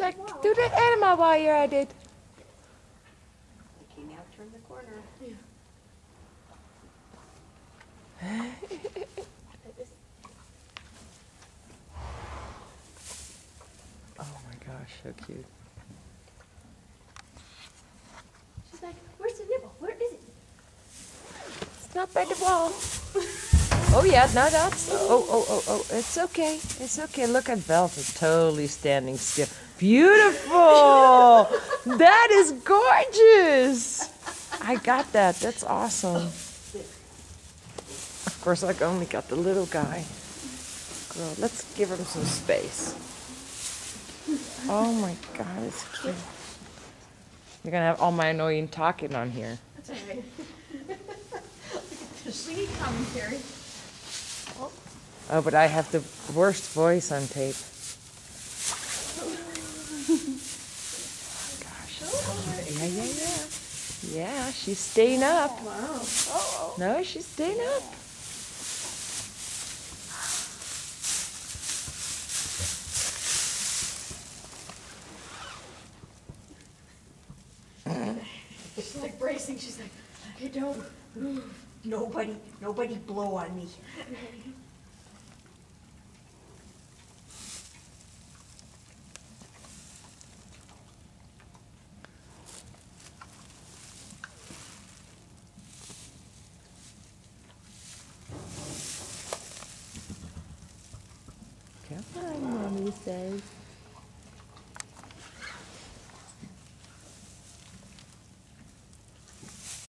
like, do the animal while you're at it. Okay, now turn the corner. Yeah. Oh my gosh, so cute. She's like, where's the nibble? Where is it? It's not by the wall. Oh yeah, no, that's, oh, it's okay. It's okay. Look at Velvet totally standing still. Beautiful! That is gorgeous! I got that. That's awesome. Of course, I only got the little guy. Girl, let's give him some space. Oh my God, it's cute. You're gonna have all my annoying talking on here. That's all right. Look at the singing commentary. Oh, but I have the worst voice on tape. Gosh. Yeah. Yeah, she's staying up. Wow. No, she's staying up. She's like bracing. She's like, okay, don't move. Nobody blow on me. Come on, Mommy says.